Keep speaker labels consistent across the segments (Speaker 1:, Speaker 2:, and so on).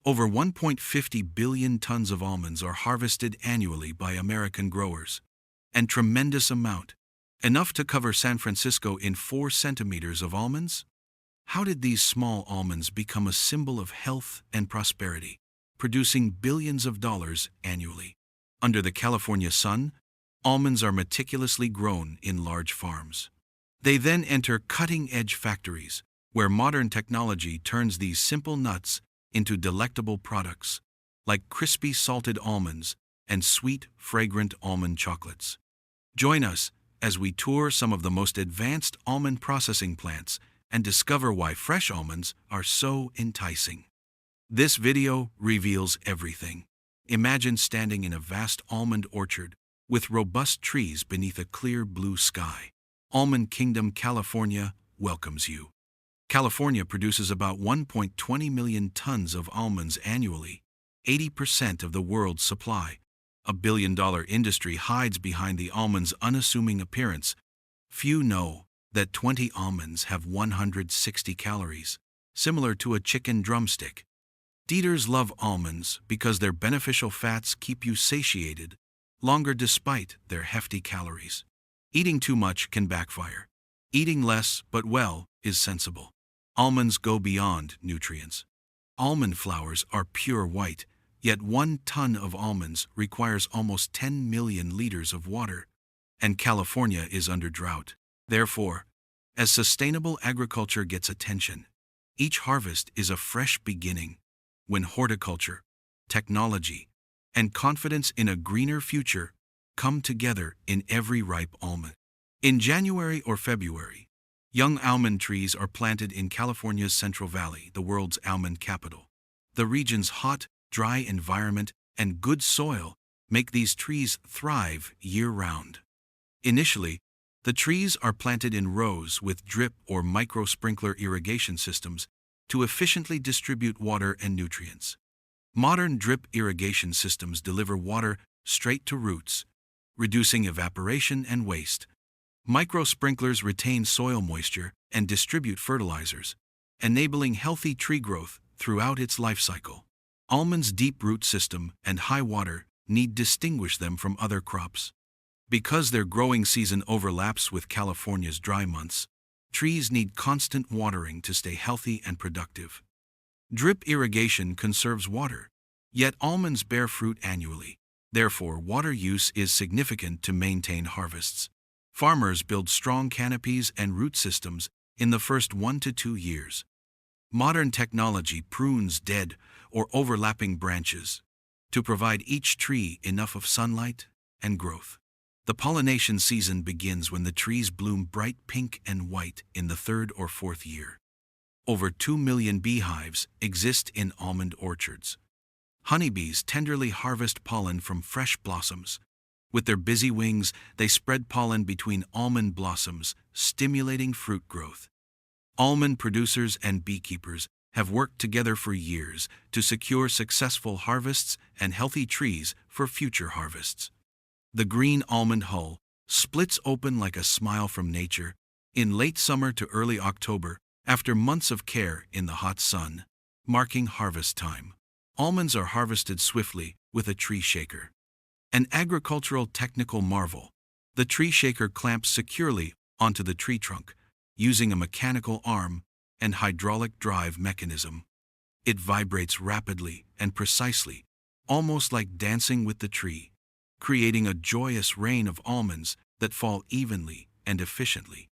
Speaker 1: Over 1.50 billion tons of almonds are harvested annually by American growers. And tremendous amount. Enough to cover San Francisco in 4 centimeters of almonds? How did these small almonds become a symbol of health and prosperity, producing billions of dollars annually? Under the California sun, almonds are meticulously grown in large farms. They then enter cutting-edge factories, where modern technology turns these simple nuts into delectable products, like crispy salted almonds and sweet, fragrant almond chocolates. Join us as we tour some of the most advanced almond processing plants and discover why fresh almonds are so enticing. This video reveals everything. Imagine standing in a vast almond orchard with robust trees beneath a clear blue sky. Almond Kingdom, California welcomes you. California produces about 1.20 million tons of almonds annually, 80% of the world's supply. A billion-dollar industry hides behind the almond's unassuming appearance. Few know that 20 almonds have 160 calories, similar to a chicken drumstick. Eaters love almonds because their beneficial fats keep you satiated longer despite their hefty calories. Eating too much can backfire. Eating less but well is sensible. Almonds go beyond nutrients. Almond flowers are pure white, yet 1 ton of almonds requires almost 10 million liters of water, and California is under drought. Therefore, as sustainable agriculture gets attention, each harvest is a fresh beginning, when horticulture, technology, and confidence in a greener future come together in every ripe almond. In January or February, young almond trees are planted in California's Central Valley, the world's almond capital. The region's hot, dry environment and good soil make these trees thrive year-round. Initially, the trees are planted in rows with drip or micro-sprinkler irrigation systems to efficiently distribute water and nutrients. Modern drip irrigation systems deliver water straight to roots, reducing evaporation and waste. Micro-sprinklers retain soil moisture and distribute fertilizers, enabling healthy tree growth throughout its life cycle. Almonds' deep root system and high water need distinguish them from other crops. Because their growing season overlaps with California's dry months, trees need constant watering to stay healthy and productive. Drip irrigation conserves water, yet almonds bear fruit annually. Therefore, water use is significant to maintain harvests. Farmers build strong canopies and root systems in the first 1 to 2 years. Modern technology prunes dead or overlapping branches to provide each tree enough of sunlight and growth. The pollination season begins when the trees bloom bright pink and white in the 3rd or 4th year. Over 2 million beehives exist in almond orchards. Honeybees tenderly harvest pollen from fresh blossoms. With their busy wings, they spread pollen between almond blossoms, stimulating fruit growth. Almond producers and beekeepers have worked together for years to secure successful harvests and healthy trees for future harvests. The green almond hull splits open like a smile from nature in late summer to early October after months of care in the hot sun, marking harvest time. Almonds are harvested swiftly with a tree shaker. An agricultural technical marvel, the tree shaker clamps securely onto the tree trunk using a mechanical arm and hydraulic drive mechanism. It vibrates rapidly and precisely, almost like dancing with the tree, creating a joyous rain of almonds that fall evenly and efficiently.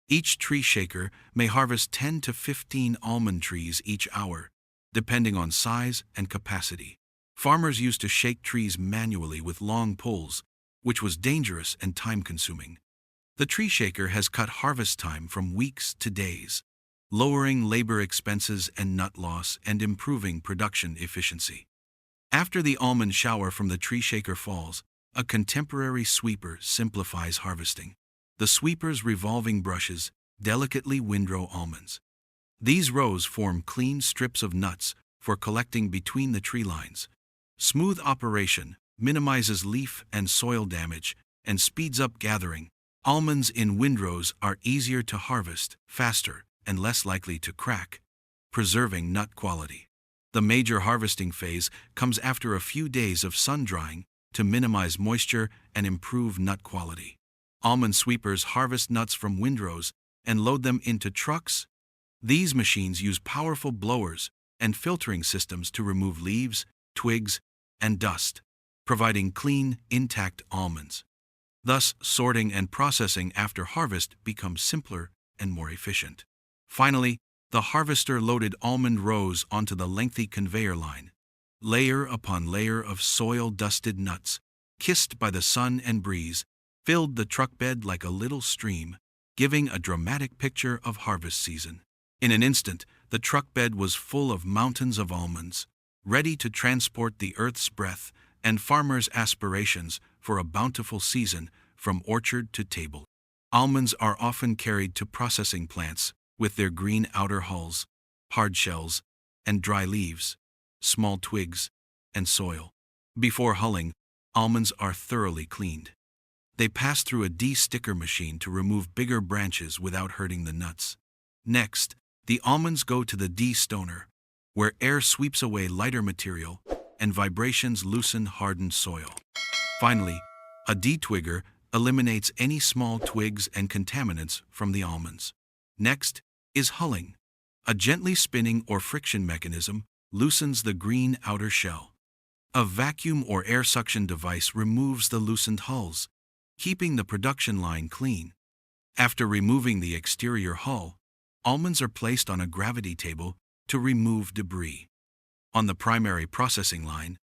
Speaker 1: Each tree shaker may harvest 10 to 15 almond trees each hour, depending on size and capacity. Farmers used to shake trees manually with long poles, which was dangerous and time-consuming. The tree shaker has cut harvest time from weeks to days, lowering labor expenses and nut loss and improving production efficiency. After the almond shower from the tree shaker falls, a contemporary sweeper simplifies harvesting. The sweeper's revolving brushes delicately windrow almonds. These rows form clean strips of nuts for collecting between the tree lines. Smooth operation minimizes leaf and soil damage and speeds up gathering. Almonds in windrows are easier to harvest, faster, and less likely to crack, preserving nut quality. The major harvesting phase comes after a few days of sun drying to minimize moisture and improve nut quality. Almond sweepers harvest nuts from windrows and load them into trucks. These machines use powerful blowers and filtering systems to remove leaves, twigs, and dust, providing clean, intact almonds. Thus, sorting and processing after harvest becomes simpler and more efficient. Finally, the harvester loaded almond rows onto the lengthy conveyor line. Layer upon layer of soil-dusted nuts, kissed by the sun and breeze, filled the truck bed like a little stream, giving a dramatic picture of harvest season. In an instant, the truck bed was full of mountains of almonds, ready to transport the earth's breath and farmers' aspirations for a bountiful season from orchard to table. Almonds are often carried to processing plants with their green outer hulls, hard shells, and dry leaves, small twigs, and soil. Before hulling, almonds are thoroughly cleaned. They pass through a de-sticker machine to remove bigger branches without hurting the nuts. Next, the almonds go to the de-stoner, where air sweeps away lighter material and vibrations loosen hardened soil. Finally, a de-twigger eliminates any small twigs and contaminants from the almonds. Next is hulling. A gently spinning or friction mechanism loosens the green outer shell. A vacuum or air suction device removes the loosened hulls, keeping the production line clean. After removing the exterior hull, almonds are placed on a gravity table to remove debris. On the primary processing line,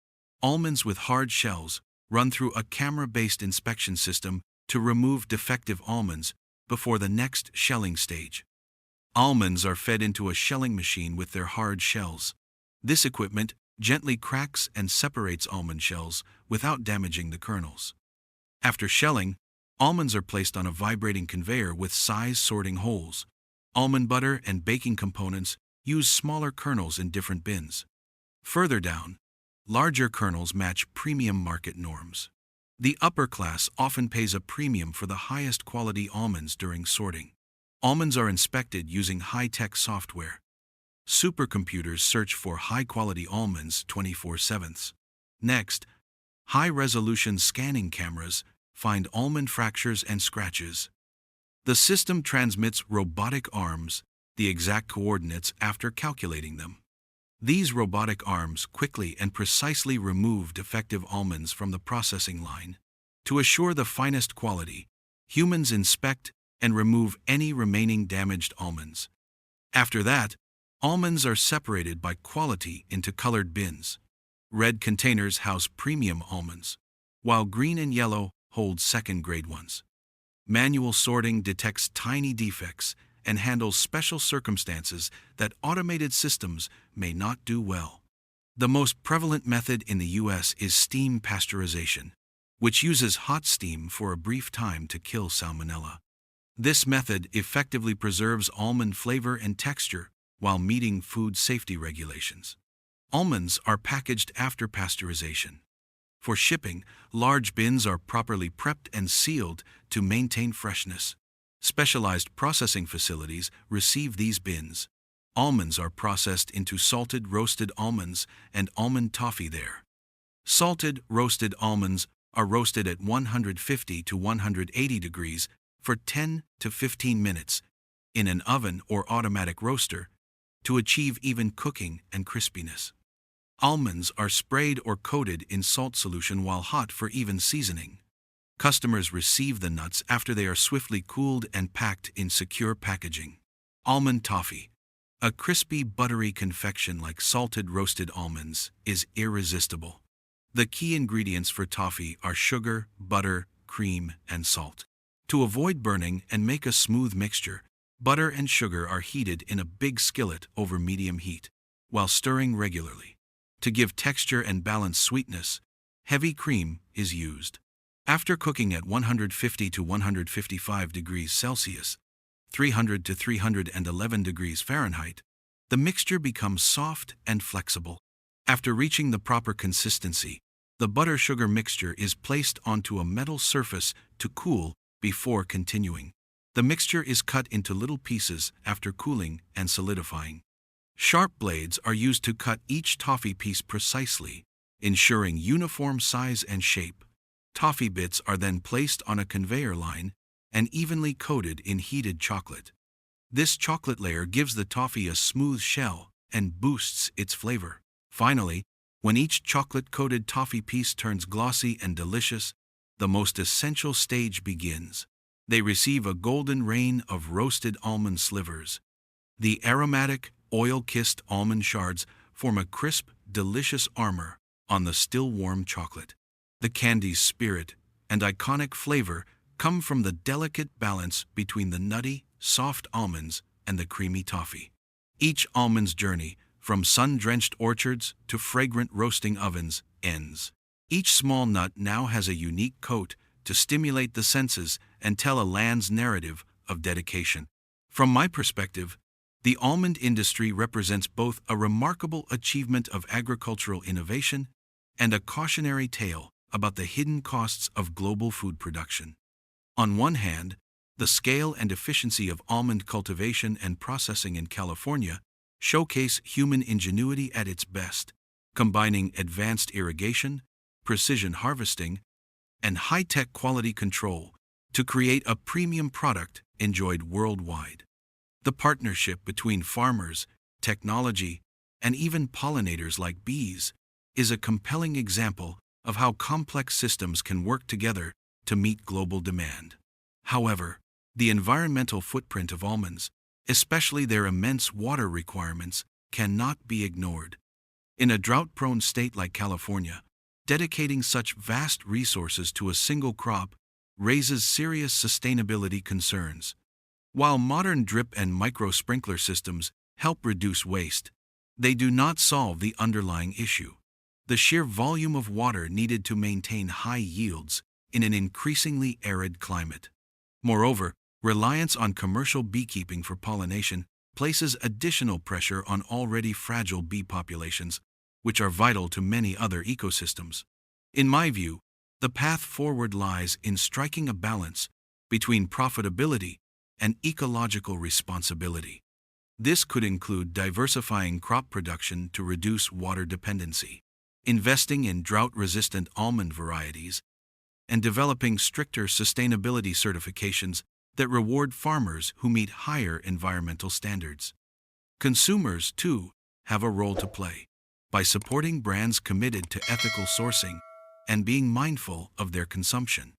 Speaker 1: almonds with hard shells run through a camera-based inspection system to remove defective almonds before the next shelling stage. Almonds are fed into a shelling machine with their hard shells. This equipment gently cracks and separates almond shells without damaging the kernels. After shelling, almonds are placed on a vibrating conveyor with size sorting holes. Almond butter and baking components use smaller kernels in different bins. Further down, larger kernels match premium market norms. The upper class often pays a premium for the highest quality almonds during sorting. Almonds are inspected using high-tech software. Supercomputers search for high-quality almonds 24/7. Next, high-resolution scanning cameras find almond fractures and scratches. The system transmits robotic arms the exact coordinates after calculating them. These robotic arms quickly and precisely remove defective almonds from the processing line. To assure the finest quality, humans inspect and remove any remaining damaged almonds. After that, almonds are separated by quality into colored bins. Red containers house premium almonds, while green and yellow hold second-grade ones. Manual sorting detects tiny defects and handles special circumstances that automated systems may not do well. The most prevalent method in the U.S. is steam pasteurization, which uses hot steam for a brief time to kill salmonella. This method effectively preserves almond flavor and texture while meeting food safety regulations. Almonds are packaged after pasteurization. For shipping, large bins are properly prepped and sealed to maintain freshness. Specialized processing facilities receive these bins. Almonds are processed into salted roasted almonds and almond toffee there. Salted roasted almonds are roasted at 150 to 180 degrees for 10 to 15 minutes in an oven or automatic roaster to achieve even cooking and crispiness. Almonds are sprayed or coated in salt solution while hot for even seasoning. Customers receive the nuts after they are swiftly cooled and packed in secure packaging. Almond toffee, a crispy, buttery confection like salted roasted almonds, is irresistible. The key ingredients for toffee are sugar, butter, cream, and salt. To avoid burning and make a smooth mixture, butter and sugar are heated in a big skillet over medium heat, while stirring regularly. To give texture and balance sweetness, heavy cream is used. After cooking at 150 to 155 degrees Celsius, 300 to 311 degrees Fahrenheit, the mixture becomes soft and flexible. After reaching the proper consistency, the butter-sugar mixture is placed onto a metal surface to cool before continuing. The mixture is cut into little pieces after cooling and solidifying. Sharp blades are used to cut each toffee piece precisely, ensuring uniform size and shape. Toffee bits are then placed on a conveyor line and evenly coated in heated chocolate. This chocolate layer gives the toffee a smooth shell and boosts its flavor. Finally, when each chocolate-coated toffee piece turns glossy and delicious, the most essential stage begins. They receive a golden rain of roasted almond slivers. The aromatic, oil-kissed almond shards form a crisp, delicious armor on the still warm chocolate. The candy's spirit and iconic flavor come from the delicate balance between the nutty, soft almonds and the creamy toffee. Each almond's journey, from sun-drenched orchards to fragrant roasting ovens, ends. Each small nut now has a unique coat to stimulate the senses and tell a land's narrative of dedication. From my perspective, the almond industry represents both a remarkable achievement of agricultural innovation and a cautionary tale about the hidden costs of global food production. On one hand, the scale and efficiency of almond cultivation and processing in California showcase human ingenuity at its best, combining advanced irrigation, precision harvesting, and high-tech quality control to create a premium product enjoyed worldwide. The partnership between farmers, technology, and even pollinators like bees is a compelling example of how complex systems can work together to meet global demand. However, the environmental footprint of almonds, especially their immense water requirements, cannot be ignored. In a drought-prone state like California, dedicating such vast resources to a single crop raises serious sustainability concerns. While modern drip and micro-sprinkler systems help reduce waste, they do not solve the underlying issue: the sheer volume of water needed to maintain high yields in an increasingly arid climate. Moreover, reliance on commercial beekeeping for pollination places additional pressure on already fragile bee populations, which are vital to many other ecosystems. In my view, the path forward lies in striking a balance between profitability and ecological responsibility. This could include diversifying crop production to reduce water dependency, investing in drought-resistant almond varieties, and developing stricter sustainability certifications that reward farmers who meet higher environmental standards. Consumers, too, have a role to play by supporting brands committed to ethical sourcing and being mindful of their consumption.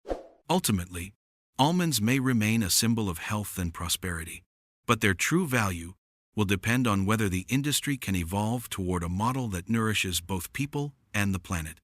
Speaker 1: Ultimately, almonds may remain a symbol of health and prosperity, but their true value will depend on whether the industry can evolve toward a model that nourishes both people and the planet.